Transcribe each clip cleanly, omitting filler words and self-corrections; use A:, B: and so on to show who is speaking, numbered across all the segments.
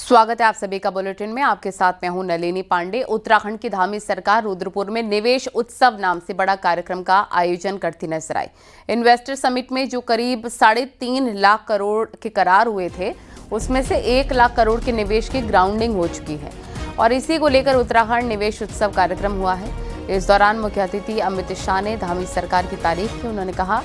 A: स्वागत है आप सभी का बुलेटिन में। आपके साथ मैं हूं नलिनी पांडे। उत्तराखंड की धामी सरकार रुद्रपुर में निवेश उत्सव नाम से बड़ा कार्यक्रम का आयोजन करती नजर आई। इन्वेस्टर समिट में जो करीब 3.5 लाख करोड़ के करार हुए थे, उसमें से 1 लाख करोड़ के निवेश की ग्राउंडिंग हो चुकी है और इसी को लेकर उत्तराखंड निवेश उत्सव कार्यक्रम हुआ है। इस दौरान मुख्य अतिथि अमित शाह ने धामी सरकार की तारीफ की। उन्होंने कहा,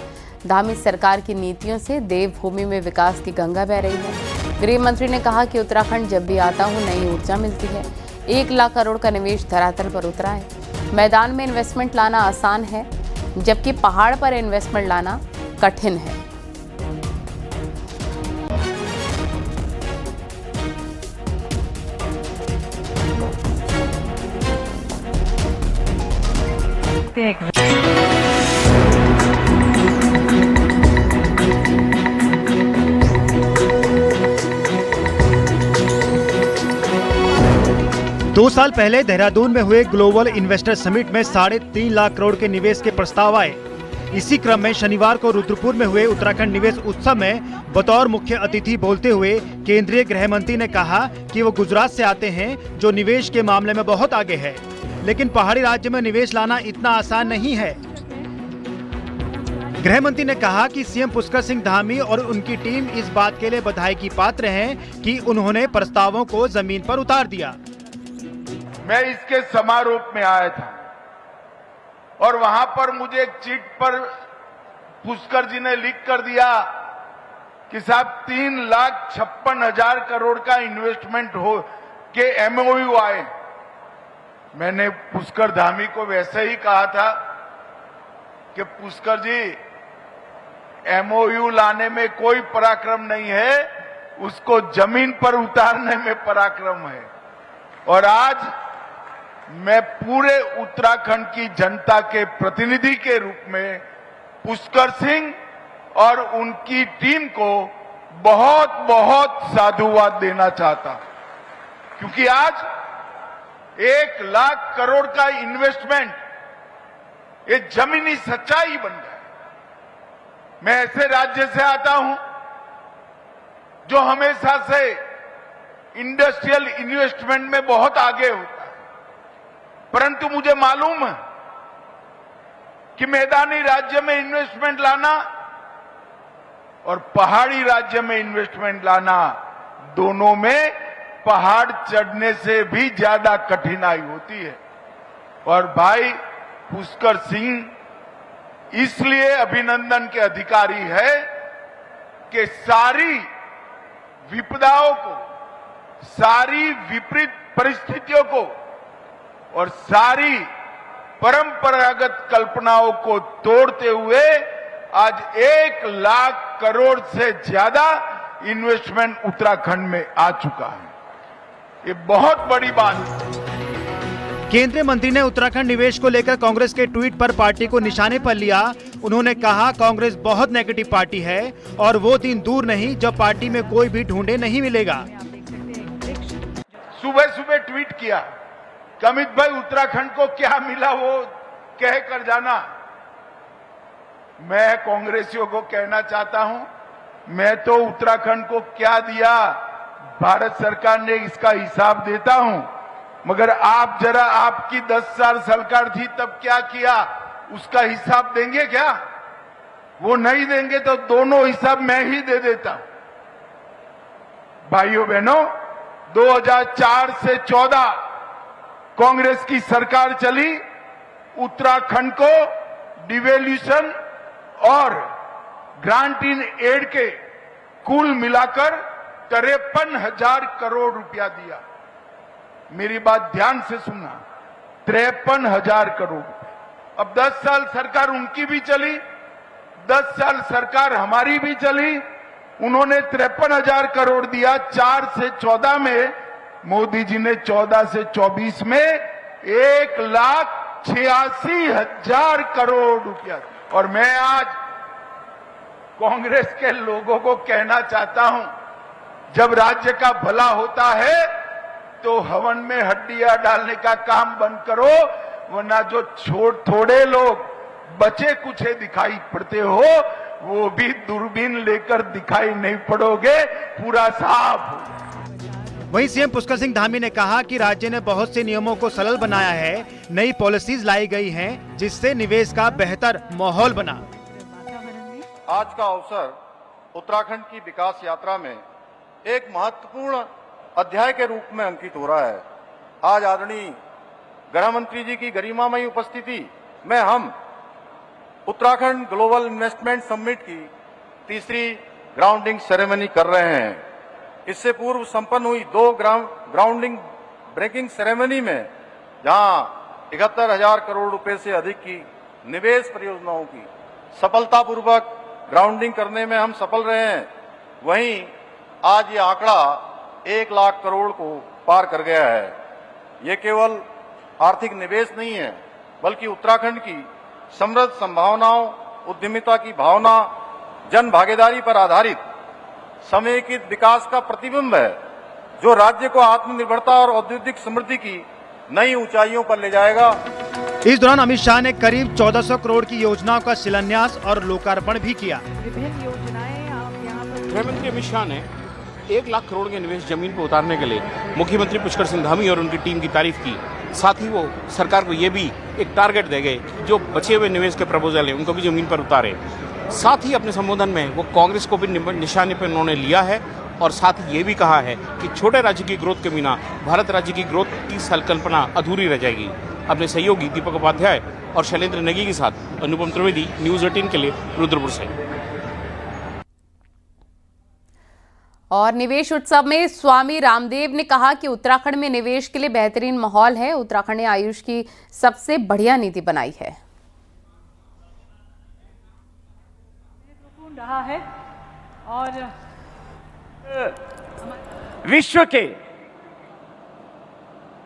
A: धामी सरकार की नीतियों से देवभूमि में विकास की गंगा बह रही है। गृह मंत्री ने कहा कि उत्तराखंड जब भी आता हूं नई ऊर्जा मिलती है। 1 लाख करोड़ का निवेश धरातल पर उतरा है। मैदान में इन्वेस्टमेंट लाना आसान है, जबकि पहाड़ पर इन्वेस्टमेंट लाना कठिन है।
B: दो साल पहले देहरादून में हुए ग्लोबल इन्वेस्टर समिट में 3.5 लाख करोड़ के निवेश के प्रस्ताव आए। इसी क्रम में शनिवार को रुद्रपुर में हुए उत्तराखंड निवेश उत्सव में बतौर मुख्य अतिथि बोलते हुए केंद्रीय गृह मंत्री ने कहा कि वो गुजरात से आते हैं, जो निवेश के मामले में बहुत आगे है, लेकिन पहाड़ी राज्य में निवेश लाना इतना आसान नहीं है। गृह मंत्री ने कहा कि सीएम पुष्कर सिंह धामी और उनकी टीम इस बात के लिए बधाई की पात्र हैं कि उन्होंने प्रस्तावों को जमीन पर उतार दिया।
C: मैं इसके समारोह में आया था और वहां पर मुझे एक चिट पर पुष्कर जी ने लिख कर दिया कि साहब 3,56,000 करोड़ का इन्वेस्टमेंट हो के एमओयू आए। मैंने पुष्कर धामी को वैसे ही कहा था कि पुष्कर जी, एमओयू लाने में कोई पराक्रम नहीं है, उसको जमीन पर उतारने में पराक्रम है। और आज मैं पूरे उत्तराखंड की जनता के प्रतिनिधि के रूप में पुष्कर सिंह और उनकी टीम को बहुत बहुत साधुवाद देना चाहता हूं, क्योंकि आज 1 लाख करोड़ का इन्वेस्टमेंट ये जमीनी सच्चाई बन गया। मैं ऐसे राज्य से आता हूं जो हमेशा से इंडस्ट्रियल इन्वेस्टमेंट में बहुत आगे होता है, परंतु मुझे मालूम है कि मैदानी राज्य में इन्वेस्टमेंट लाना और पहाड़ी राज्य में इन्वेस्टमेंट लाना, दोनों में पहाड़ चढ़ने से भी ज्यादा कठिनाई होती है। और भाई पुष्कर सिंह इसलिए अभिनंदन के अधिकारी है कि सारी विपदाओं को, सारी विपरीत परिस्थितियों को और सारी परंपरागत कल्पनाओं को तोड़ते हुए आज 1 लाख करोड़ से ज्यादा इन्वेस्टमेंट उत्तराखंड में आ चुका है। ये बहुत बड़ी बात है।
B: केंद्रीय मंत्री ने उत्तराखंड निवेश को लेकर कांग्रेस के ट्वीट पर पार्टी को निशाने पर लिया। उन्होंने कहा, कांग्रेस बहुत नेगेटिव पार्टी है और वो दिन दूर नहीं जब पार्टी में कोई भी ढूंढे नहीं मिलेगा।
C: सुबह सुबह ट्वीट किया, अमित भाई उत्तराखंड को क्या मिला वो कह कर जाना। मैं कांग्रेसियों को कहना चाहता हूं, मैं तो उत्तराखंड को क्या दिया भारत सरकार ने इसका हिसाब देता हूं, मगर आप जरा, आपकी 10 साल सरकार थी तब क्या किया उसका हिसाब देंगे क्या? वो नहीं देंगे तो दोनों हिसाब मैं ही दे देता हूं। भाइयों बहनों, 2004 से 14 कांग्रेस की सरकार चली। उत्तराखंड को डिवेल्यूशन और ग्रांट इन एड के कुल मिलाकर 53,000 करोड़ रुपया दिया। मेरी बात ध्यान से सुनना, 53,000 करोड़। अब 10 साल सरकार उनकी भी चली, 10 साल सरकार हमारी भी चली। उन्होंने 53,000 करोड़ दिया। 4 से 14 में मोदी जी ने 14 से 24 में 1,86,000 करोड़ रुपया दिया। और मैं आज कांग्रेस के लोगों को कहना चाहता हूं, जब राज्य का भला होता है तो हवन में हड्डियां डालने का काम बंद करो, वरना जो थोड़े लोग बचे कुछे दिखाई पड़ते हो, वो भी दूरबीन लेकर दिखाई नहीं पड़ोगे, पूरा साफ हो।
B: वहीं सीएम पुष्कर सिंह धामी ने कहा कि राज्य ने बहुत से नियमों को सरल बनाया है, नई पॉलिसीज लाई गई हैं, जिससे निवेश का बेहतर माहौल बना।
D: आज का अवसर उत्तराखंड की विकास यात्रा में एक महत्वपूर्ण अध्याय के रूप में अंकित हो रहा है। आज आदरणीय गृह मंत्री जी की गरिमामयी उपस्थिति में हम उत्तराखंड ग्लोबल इन्वेस्टमेंट समिट की तीसरी ग्राउंडिंग सेरेमनी कर रहे हैं। इससे पूर्व संपन्न हुई 2 ग्राउंडिंग ब्रेकिंग सेरेमनी में जहां 71,000 करोड़ रुपए से अधिक की निवेश परियोजनाओं की सफलतापूर्वक ग्राउंडिंग करने में हम सफल रहे हैं, वहीं आज ये आंकड़ा 1 लाख करोड़ को पार कर गया है। ये केवल आर्थिक निवेश नहीं है, बल्कि उत्तराखंड की समृद्ध संभावनाओं, उद्यमिता की भावना, जन भागीदारी पर आधारित समेकित विकास का प्रतिबिंब है, जो राज्य को आत्मनिर्भरता और औद्योगिक समृद्धि की नई ऊंचाइयों पर ले जाएगा।
B: इस दौरान अमित शाह ने करीब 1400 करोड़ की योजनाओं का शिलान्यास और लोकार्पण भी किया।
E: विभिन्न योजनाएं आप यहाँ पर
F: गृहमंत्री अमित शाह ने 1 लाख करोड़ के निवेश जमीन पर उतारने के लिए मुख्यमंत्री पुष्कर सिंह धामी और उनकी टीम की तारीफ की। साथ ही वो सरकार को ये भी एक टारगेट दे गए, जो बचे हुए निवेश के प्रपोजल हैं उनको भी जमीन पर उतारे। साथ ही अपने संबोधन में वो कांग्रेस को भी निशाने पर उन्होंने लिया है और साथ ही ये भी कहा है कि छोटे राज्य की ग्रोथ के बिना भारत राज्य की ग्रोथ की संकल्पना अधूरी रह जाएगी। अपने सहयोगी दीपक उपाध्याय और शैलेंद्र नेगी के साथ अनुपम त्रिवेदी, न्यूज़ 18 के लिए रुद्रपुर से।
A: और निवेश उत्सव में स्वामी रामदेव ने कहा कि उत्तराखंड में निवेश के लिए बेहतरीन माहौल है। उत्तराखंड ने आयुष की सबसे बढ़िया नीति बनाई है।
E: महत्वपूर्ण रहा है और
G: विश्व के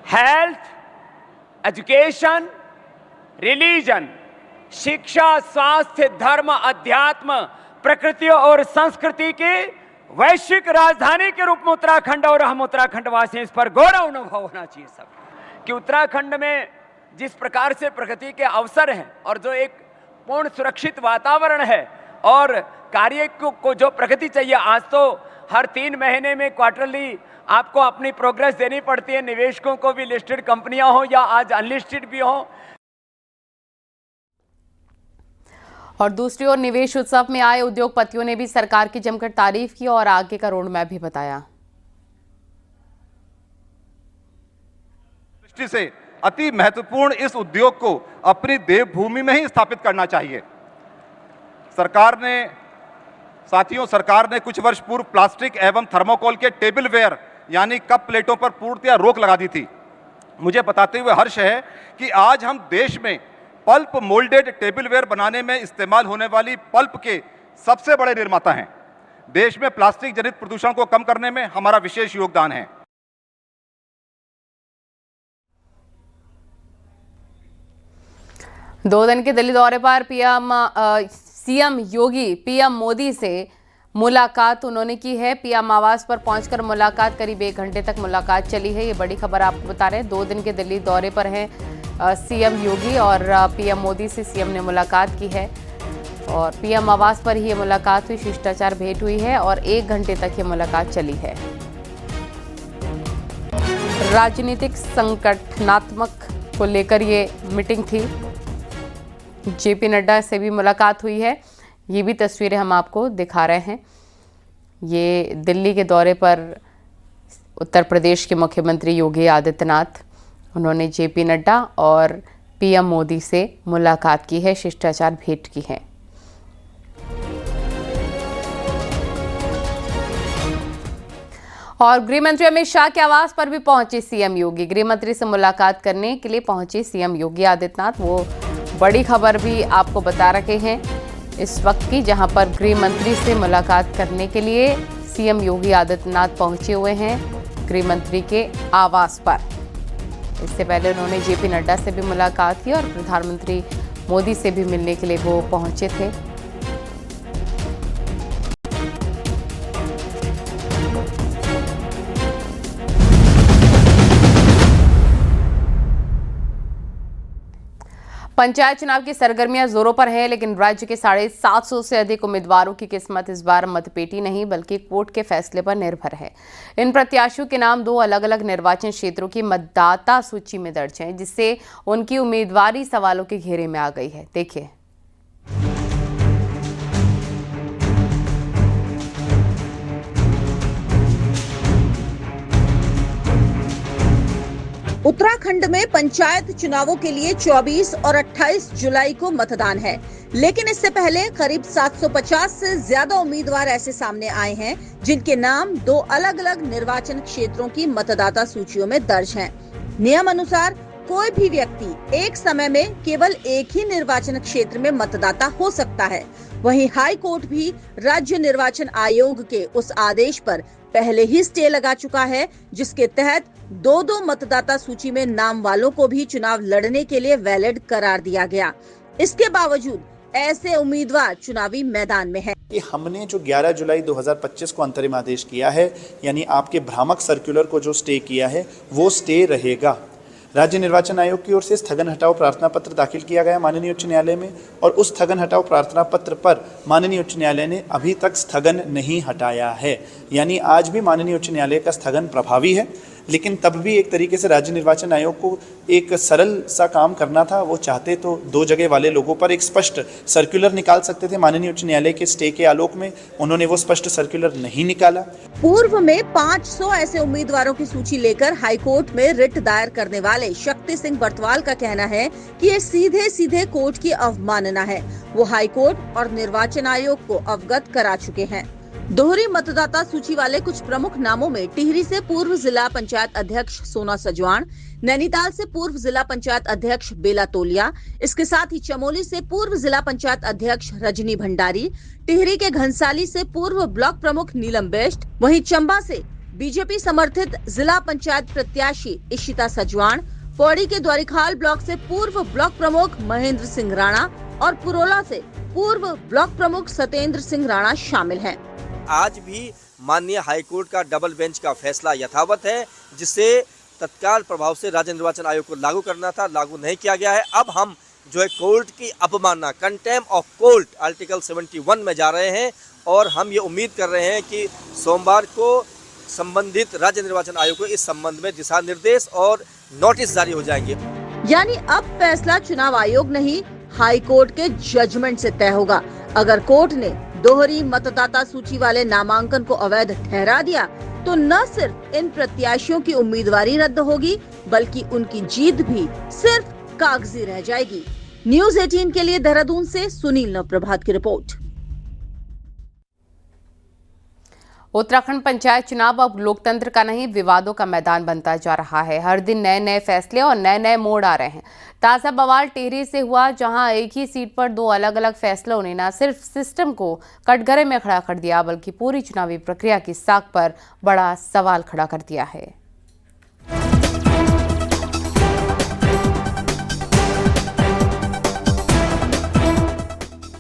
G: हेल्थ, एजुकेशन, रिलीजन, शिक्षा, स्वास्थ्य, धर्म, अध्यात्म, प्रकृति और संस्कृति की वैश्विक राजधानी के रूप में उत्तराखंड, और हम उत्तराखंड वासी इस पर गौरव अनुभव होना चाहिए सब कि उत्तराखंड में जिस प्रकार से प्रकृति के अवसर हैं और जो एक पूर्ण सुरक्षित वातावरण है और कार्य को जो प्रगति चाहिए, आज तो हर 3 महीने में क्वार्टरली आपको अपनी प्रोग्रेस देनी पड़ती है, निवेशकों को भी, लिस्टेड कंपनियां हो या आज अनलिस्टेड भी हो।
A: और दूसरी ओर निवेश उत्सव में आए उद्योगपतियों ने भी सरकार की जमकर तारीफ की और आगे का रोड मैप भी बताया।
H: दृष्टि से अति महत्वपूर्ण इस उद्योग को अपनी देवभूमि में ही स्थापित करना चाहिए। सरकार ने कुछ वर्ष पूर्व प्लास्टिक एवं थर्मोकोल के टेबलवेयर यानी कप प्लेटों पर पूर्णतया रोक लगा दी थी। मुझे बताते हुए हर्ष है कि आज हम देश में पल्प मोल्डेड टेबलवेयर बनाने में इस्तेमाल होने वाली पल्प के सबसे बड़े निर्माता हैं। देश में प्लास्टिक जनित प्रदूषण को कम करने में हमारा विशेष योगदान है।
A: दो दिन के दिल्ली दौरे पर सीएम योगी पीएम मोदी से मुलाकात उन्होंने की है। पीएम आवास पर पहुंचकर मुलाकात करीब 1 घंटे तक मुलाकात चली है। ये बड़ी खबर आपको बता रहे हैं। 2 दिन के दिल्ली दौरे पर हैं सीएम योगी और पीएम मोदी से सीएम ने मुलाकात की है और पीएम आवास पर ही ये मुलाकात हुई, शिष्टाचार भेंट हुई है और 1 घंटे तक ये मुलाकात चली है। राजनीतिक संगठनात्मक को लेकर ये मीटिंग थी। जेपी नड्डा से भी मुलाकात हुई है। ये भी तस्वीरें हम आपको दिखा रहे हैं। ये दिल्ली के दौरे पर उत्तर प्रदेश के मुख्यमंत्री योगी आदित्यनाथ, उन्होंने जेपी नड्डा और पीएम मोदी से मुलाकात की है, शिष्टाचार भेंट की है। और गृहमंत्री अमित शाह के आवास पर भी पहुंचे सीएम योगी। गृहमंत्री से मुलाकात करने के लिए पहुंचे सीएम योगी आदित्यनाथ। वो बड़ी खबर भी आपको बता रहे हैं इस वक्त की, जहां पर गृहमंत्री से मुलाकात करने के लिए सीएम योगी आदित्यनाथ पहुंचे हुए हैं गृहमंत्री के आवास पर। इससे पहले उन्होंने जेपी नड्डा से भी मुलाकात की और प्रधानमंत्री मोदी से भी मिलने के लिए वो पहुंचे थे। पंचायत चुनाव की सरगर्मियां जोरों पर हैं, लेकिन राज्य के 750 से अधिक उम्मीदवारों की किस्मत इस बार मतपेटी नहीं बल्कि कोर्ट के फैसले पर निर्भर है। इन प्रत्याशियों के नाम 2 अलग-अलग निर्वाचन क्षेत्रों की मतदाता सूची में दर्ज हैं, जिससे उनकी उम्मीदवारी सवालों के घेरे में आ गई है। देखिए।
I: उत्तराखंड में पंचायत चुनावों के लिए 24 और 28 जुलाई को मतदान है, लेकिन इससे पहले करीब 750 से ज्यादा उम्मीदवार ऐसे सामने आए हैं जिनके नाम 2 अलग-अलग निर्वाचन क्षेत्रों की मतदाता सूचियों में दर्ज हैं। नियम अनुसार कोई भी व्यक्ति एक समय में केवल एक ही निर्वाचन क्षेत्र में मतदाता हो सकता है। वहीं हाई कोर्ट भी राज्य निर्वाचन आयोग के उस आदेश पर पहले ही स्टे लगा चुका है, जिसके तहत 2 मतदाता सूची में नाम वालों को भी चुनाव लड़ने के लिए वैलिड करार दिया गया। इसके बावजूद ऐसे उम्मीदवार चुनावी मैदान में हैं।
J: कि हमने जो 11 जुलाई 2025 को अंतरिम आदेश किया है, यानी आपके भ्रामक सर्कुलर को जो स्टे किया है वो स्टे रहेगा। राज्य निर्वाचन आयोग की ओर से स्थगन हटाओ प्रार्थना पत्र दाखिल किया गया माननीय उच्च न्यायालय में, और उस स्थगन हटाओ प्रार्थना पत्र पर माननीय उच्च न्यायालय ने अभी तक स्थगन नहीं हटाया है। यानी आज भी माननीय उच्च न्यायालय का स्थगन प्रभावी है, लेकिन तब भी एक तरीके से राज्य निर्वाचन आयोग को एक सरल सा काम करना था। वो चाहते तो 2 जगह वाले लोगों पर एक स्पष्ट सर्कुलर निकाल सकते थे माननीय उच्च न्यायालय के स्टे के आलोक में। उन्होंने वो स्पष्ट सर्कुलर नहीं निकाला।
I: पूर्व में 500 ऐसे उम्मीदवारों की सूची लेकर हाईकोर्ट में रिट दायर करने वाले शक्ति सिंह बर्तवाल का कहना है कि ये सीधे सीधे कोर्ट की अवमानना है। वो हाईकोर्ट और निर्वाचन आयोग को अवगत करा चुके हैं। दोहरी मतदाता सूची वाले कुछ प्रमुख नामों में टिहरी से पूर्व जिला पंचायत अध्यक्ष सोना सजवाण, नैनीताल से पूर्व जिला पंचायत अध्यक्ष बेला तोलिया, इसके साथ ही चमोली से पूर्व जिला पंचायत अध्यक्ष रजनी भंडारी, टिहरी के घनसाली से पूर्व ब्लॉक प्रमुख नीलम बेस्ट, वहीं चंबा से बीजेपी समर्थित जिला पंचायत प्रत्याशी इशिता सजवाण, पौड़ी के द्वारिखाल ब्लॉक से पूर्व ब्लॉक प्रमुख महेंद्र सिंह राणा और पुरोला से पूर्व ब्लॉक प्रमुख सत्येंद्र सिंह राणा शामिल हैं।
K: आज भी माननीय हाईकोर्ट का डबल बेंच का फैसला यथावत है, जिसे तत्काल प्रभाव से राज्य निर्वाचन आयोग को लागू करना था, लागू नहीं किया गया है। अब हम जो है कोर्ट की अवमानना, कंटेम्प्ट ऑफ कोर्ट आर्टिकल 71 में जा रहे हैं, और हम ये उम्मीद कर रहे हैं कि सोमवार को संबंधित राज्य निर्वाचन आयोग को इस संबंध में दिशा निर्देश और नोटिस जारी हो जाएंगे।
I: यानी अब फैसला चुनाव आयोग नहीं, हाई कोर्ट के जजमेंट से तय होगा। अगर कोर्ट ने दोहरी मतदाता सूची वाले नामांकन को अवैध ठहरा दिया तो न सिर्फ इन प्रत्याशियों की उम्मीदवारी रद्द होगी, बल्कि उनकी जीत भी सिर्फ कागजी रह जाएगी। न्यूज़ 18 के लिए देहरादून से सुनील नवप्रभात की रिपोर्ट।
A: उत्तराखंड पंचायत चुनाव अब लोकतंत्र का नहीं, विवादों का मैदान बनता जा रहा है। हर दिन नए नए फैसले और नए नए मोड़ आ रहे हैं। ताजा बवाल टिहरी से हुआ, जहां एक ही सीट पर 2 अलग अलग फैसलों ने न सिर्फ सिस्टम को कटघरे में खड़ा कर दिया, बल्कि पूरी चुनावी प्रक्रिया की साख पर बड़ा सवाल खड़ा कर दिया है।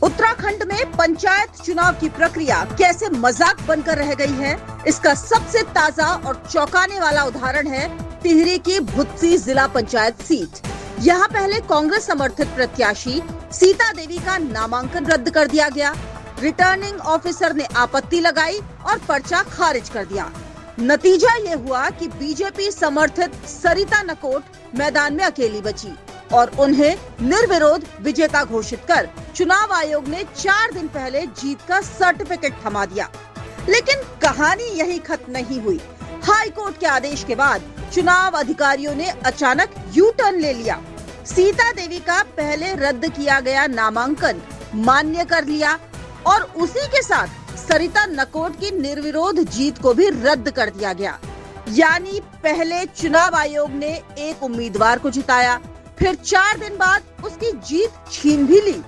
I: उत्तराखंड में पंचायत चुनाव की प्रक्रिया कैसे मजाक बनकर रह गई है, इसका सबसे ताजा और चौंकाने वाला उदाहरण है टिहरी की भुत्सी जिला पंचायत सीट। यहाँ पहले कांग्रेस समर्थित प्रत्याशी सीता देवी का नामांकन रद्द कर दिया गया। रिटर्निंग ऑफिसर ने आपत्ति लगाई और पर्चा खारिज कर दिया। नतीजा ये हुआ कि बीजेपी समर्थित सरिता नकोट मैदान में अकेली बची और उन्हें निर्विरोध विजेता घोषित कर चुनाव आयोग ने 4 दिन पहले जीत का सर्टिफिकेट थमा दिया। लेकिन कहानी यही खत्म नहीं हुई। हाई कोर्ट के आदेश के बाद चुनाव अधिकारियों ने अचानक यू टर्न ले लिया। सीता देवी का पहले रद्द किया गया नामांकन मान्य कर लिया और उसी के साथ सरिता नकोट की निर्विरोध जीत को भी रद्द कर दिया गया। यानी पहले चुनाव आयोग ने एक उम्मीदवार को जिताया, फिर 4 दिन बाद उसकी जीत छीन भी ली।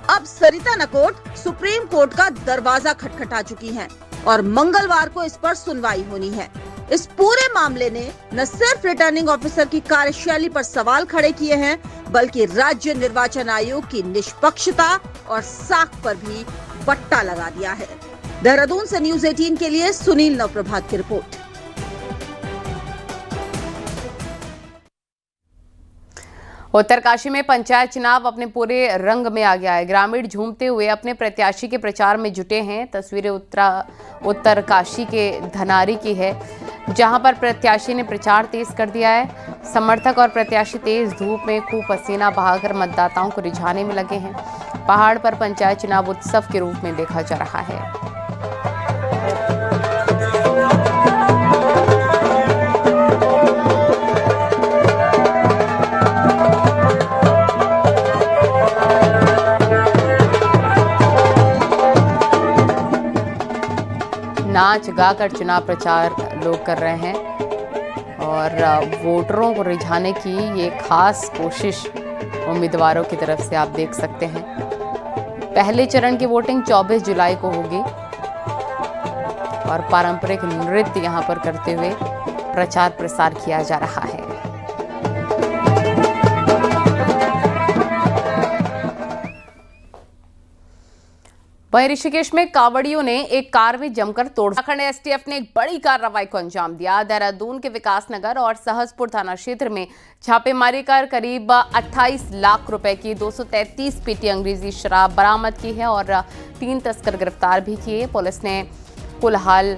I: अब सरिता नकोट सुप्रीम कोर्ट का दरवाजा खटखटा चुकी हैं और मंगलवार को इस पर सुनवाई होनी है। इस पूरे मामले ने न सिर्फ रिटर्निंग ऑफिसर की कार्यशैली पर सवाल खड़े किए हैं, बल्कि राज्य निर्वाचन आयोग की निष्पक्षता और साख पर भी बट्टा लगा दिया है। देहरादून से न्यूज़ 18 के लिए सुनील नवप्रभात की रिपोर्ट।
A: उत्तरकाशी में पंचायत चुनाव अपने पूरे रंग में आ गया है। ग्रामीण झूमते हुए अपने प्रत्याशी के प्रचार में जुटे हैं। तस्वीरें उत्तरकाशी के धनारी की है, जहां पर प्रत्याशी ने प्रचार तेज कर दिया है। समर्थक और प्रत्याशी तेज धूप में खूब पसीना बहाकर मतदाताओं को रिझाने में लगे हैं। पहाड़ पर पंचायत चुनाव उत्सव के रूप में देखा जा रहा है। नाच गाकर चुनाव प्रचार लोग कर रहे हैं और वोटरों को रिझाने की ये खास कोशिश उम्मीदवारों की तरफ से आप देख सकते हैं। पहले चरण की वोटिंग 24 जुलाई को होगी और पारंपरिक नृत्य यहां पर करते हुए प्रचार प्रसार किया जा रहा है। वहीं ऋषिकेश में कांवड़ियों ने एक कार में जमकर तोड़। उत्तराखंड एसटीएफ ने एक बड़ी कार्रवाई को अंजाम दिया। देहरादून के विकासनगर और सहसपुर थाना क्षेत्र में छापेमारी कर करीब 28 लाख रुपए की 233 पेटी अंग्रेजी शराब बरामद की है और 3 तस्कर गिरफ्तार भी किए। पुलिस ने कुलहाल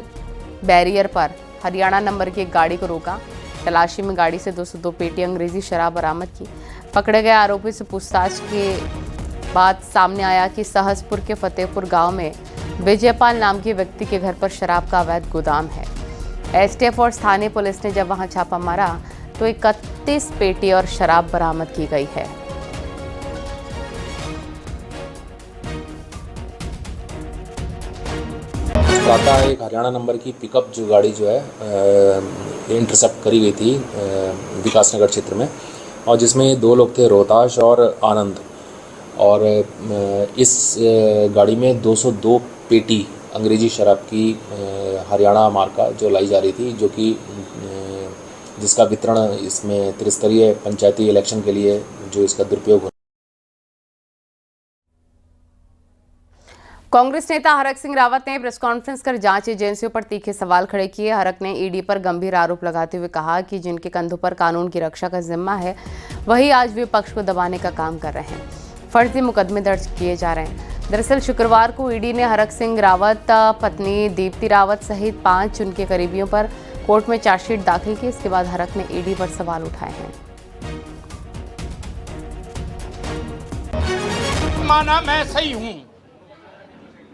A: बैरियर पर हरियाणा नंबर की एक गाड़ी को रोका। तलाशी में गाड़ी से 202 पेटी अंग्रेजी शराब बरामद की। पकड़े गए आरोपी से पूछताछ के बाद सामने आया कि सहसपुर के फतेहपुर गांव में विजयपाल नाम के व्यक्ति के घर पर शराब का अवैध गोदाम है। एसटीएफ और स्थानीय पुलिस ने जब वहां छापा मारा तो 31 पेटी और शराब बरामद की गई है।
L: टाटा एक हरियाणा नंबर की पिकअप जो गाड़ी जो है इंटरसेप्ट करी गई थी विकासनगर क्षेत्र में, और जिसमें 2 लोग थे, रोहताश और आनंद। और इस गाड़ी में 202 पेटी अंग्रेजी शराब की हरियाणा मार्का जो लाई जा रही थी, जो कि जिसका वितरण इसमें त्रिस्तरीय पंचायती इलेक्शन के लिए जो इसका दुरुपयोग।
A: कांग्रेस नेता हरक सिंह रावत ने प्रेस कॉन्फ्रेंस कर जांच एजेंसियों पर तीखे सवाल खड़े किए। हरक ने ईडी पर गंभीर आरोप लगाते हुए कहा कि जिनके कंधों पर कानून की रक्षा का जिम्मा है, वही आज विपक्ष को दबाने का काम कर रहे हैं। फर्जी मुकदमे दर्ज किए जा रहे हैं। दरअसल शुक्रवार को ईडी ने हरक सिंह रावत, पत्नी दीप्ति रावत सहित 5 उनके करीबियों पर कोर्ट में चार्जशीट दाखिल की। इसके बाद हरक ने ईडी पर सवाल उठाए हैं।
F: माना मैं सही हूं,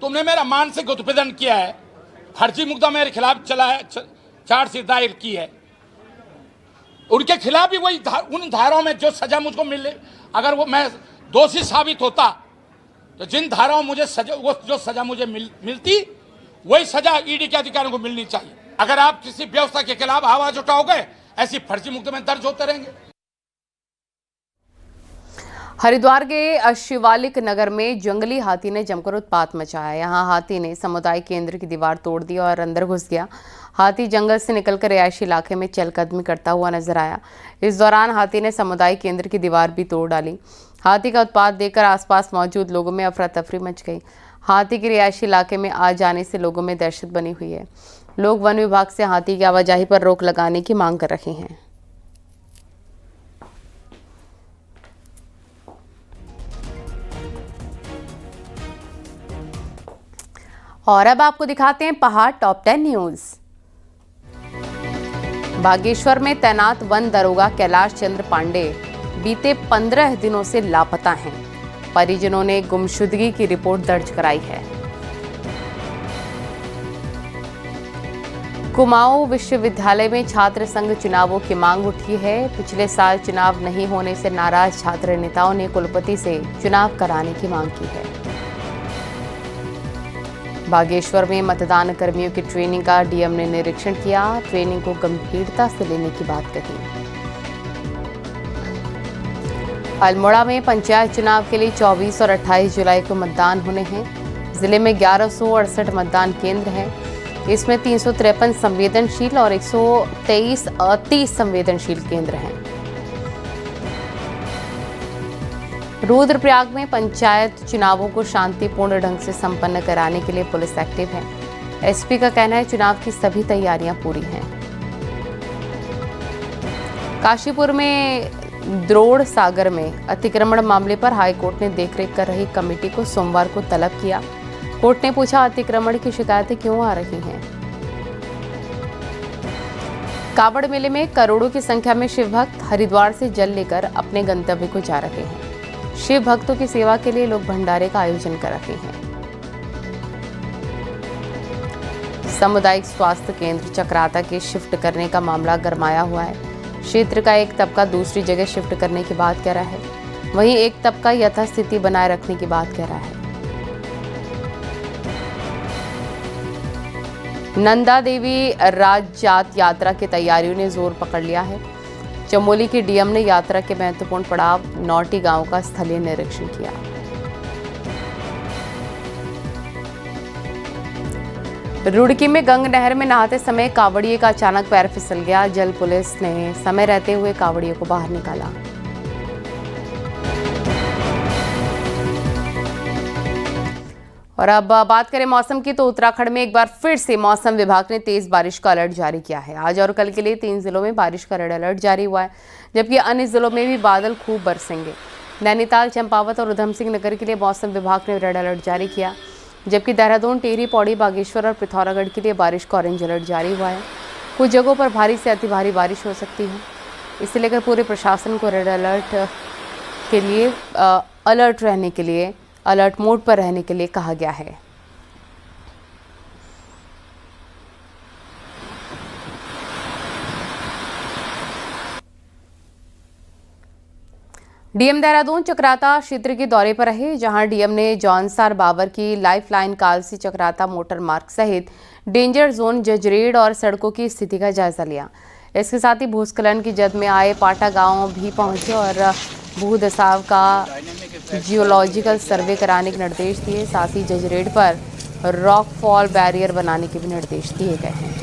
F: तुमने मेरा मानसिक उत्पीड़न किया है, फर्जी मुकदमा मेरे खिलाफ चला है, चार्जशीट दायर की है। उनके खिलाफ भी वही उन धाराओं में जो सजा मुझको मिले, अगर वो मैं दोषी साबित होता तो जिन धाराओं मुझे सजा, वो जो सजा मुझे मिलती वही सजा ईडी के अधिकारियों को मिलनी चाहिए। अगर आप किसी व्यवस्था के खिलाफ आवाज उठाओगे, ऐसी फर्जी मुकदमे दर्ज होते रहेंगे।
A: हरिद्वार के शिवालिक नगर में जंगली हाथी ने जमकर उत्पात मचाया। यहां हाथी ने सामुदायिक केंद्र की दीवार तोड़ दी और अंदर घुस गया। हाथी जंगल से निकलकर रिहायशी इलाके में चलकदमी करता हुआ नजर आया। इस दौरान हाथी ने सामुदायिक केंद्र की दीवार भी तोड़ डाली। हाथी का उत्पात देखकर आसपास मौजूद लोगों में अफरा तफरी मच गई। हाथी के रिहायशी इलाके में आ जाने से लोगों में दहशत बनी हुई है। लोग वन विभाग से हाथी की आवाजाही पर रोक लगाने की मांग कर रहे हैं। और अब आपको दिखाते हैं पहाड़ टॉप 10 न्यूज। बागेश्वर में तैनात वन दरोगा कैलाश चंद्र पांडे बीते 15 दिनों से लापता हैं। परिजनों ने गुमशुदगी की रिपोर्ट दर्ज कराई है। कुमाऊं विश्वविद्यालय में छात्र संघ चुनावों की मांग उठी है। पिछले साल चुनाव नहीं होने से नाराज छात्र नेताओं ने कुलपति से चुनाव कराने की मांग की है। बागेश्वर में मतदान कर्मियों की ट्रेनिंग का डीएम ने निरीक्षण किया। ट्रेनिंग को गंभीरता से लेने की बात कही। अल्मोड़ा में पंचायत चुनाव के लिए 24 और 28 जुलाई को मतदान होने हैं। जिले में 1168 मतदान केंद्र हैं। इसमें 353 संवेदनशील और 123 अति संवेदनशील केंद्र हैं। रुद्रप्रयाग में पंचायत चुनावों को शांतिपूर्ण ढंग से संपन्न कराने के लिए पुलिस एक्टिव है। एसपी का कहना है चुनाव की सभी तैयारियां पूरी हैं। काशीपुर में द्रोड़ सागर में अतिक्रमण मामले पर हाईकोर्ट ने देखरेख कर रही कमेटी को सोमवार को तलब किया। कोर्ट ने पूछा, अतिक्रमण की शिकायतें क्यों आ रही हैं? कावड़ मेले में करोड़ों की संख्या में शिव भक्त हरिद्वार से जल लेकर अपने गंतव्य को जा रहे हैं। शिव भक्तों की सेवा के लिए लोग भंडारे का आयोजन कर रहे हैं। सामुदायिक स्वास्थ्य केंद्र चक्राता के शिफ्ट करने का मामला गरमाया हुआ है। क्षेत्र का एक तबका दूसरी जगह शिफ्ट करने की बात कह रहा है, वहीं एक तबका यथास्थिति बनाए रखने की बात कह रहा है। नंदा देवी राजजात यात्रा की तैयारियों ने जोर पकड़ लिया है। चमोली की डीएम ने यात्रा के महत्वपूर्ण पड़ाव नौटी गांव का स्थलीय निरीक्षण किया। रुड़की में गंग नहर में नहाते समय कावड़िए का अचानक पैर फिसल गया। जल पुलिस ने समय रहते हुए कावड़िए को बाहर निकाला। और अब बात करें मौसम की, तो उत्तराखंड में एक बार फिर से मौसम विभाग ने तेज बारिश का अलर्ट जारी किया है। आज और कल के लिए 3 जिलों में बारिश का रेड अलर्ट जारी हुआ है, जबकि अन्य जिलों में भी बादल खूब बरसेंगे। नैनीताल, चंपावत और उधमसिंह नगर के लिए मौसम विभाग ने रेड अलर्ट जारी किया, जबकि देहरादून, टिहरी, पौड़ी, बागेश्वर और पिथौरागढ़ के लिए बारिश का ऑरेंज अलर्ट जारी हुआ है। कुछ जगहों पर भारी से अति भारी बारिश हो सकती है। इसे लेकर पूरे प्रशासन को रेड अलर्ट के लिए अलर्ट मोड पर रहने के लिए कहा गया है। डीएम देहरादून चक्राता क्षेत्र के दौरे पर रहे, जहां डीएम ने जॉनसार बाबर की लाइफलाइन कालसी चक्राता मोटर मार्ग सहित डेंजर जोन, जजरेड़ और सड़कों की स्थिति का जायजा लिया। इसके साथ ही भूस्खलन की जद में आए पाटा गांव भी पहुंचे और भूदसाव का जियोलॉजिकल सर्वे कराने के निर्देश दिए। साथ ही जजरेड़ पर रॉक फॉल बैरियर बनाने के भी निर्देश दिए गए हैं।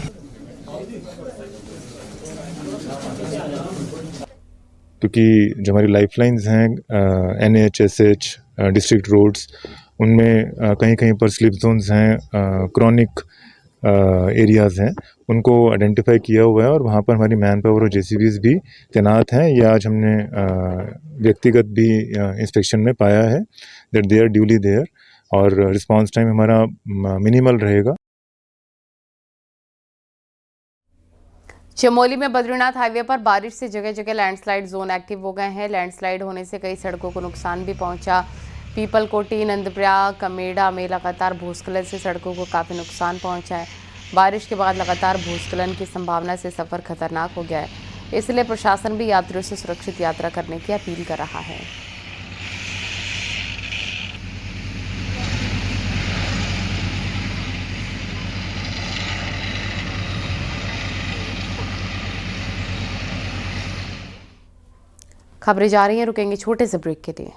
M: क्योंकि जो हमारी लाइफलाइंस हैं NHSH डिस्ट्रिक्ट रोड्स, उनमें कहीं कहीं पर स्लिप जोन्स हैं, क्रॉनिक एरियाज़ हैं, उनको आइडेंटिफाई किया हुआ है और वहाँ पर हमारी मैन पावर और JCBs भी तैनात हैं। ये आज हमने व्यक्तिगत भी इंस्पेक्शन में पाया है that they are duly there और रिस्पांस टाइम हमारा मिनिमल रहेगा।
A: चमोली में बद्रीनाथ हाईवे पर बारिश से जगह जगह लैंडस्लाइड जोन एक्टिव हो गए हैं। लैंडस्लाइड होने से कई सड़कों को नुकसान भी पहुंचा। पीपलकोटी, नंदप्रयाग, कमेड़ा में लगातार भूस्खलन से सड़कों को काफ़ी नुकसान पहुंचा है। बारिश के बाद लगातार भूस्खलन की संभावना से सफ़र खतरनाक हो गया है, इसलिए प्रशासन भी यात्रियों से सुरक्षित यात्रा करने की अपील कर रहा है। खबरें जा रही हैं, रुकेंगे छोटे से ब्रेक के लिए।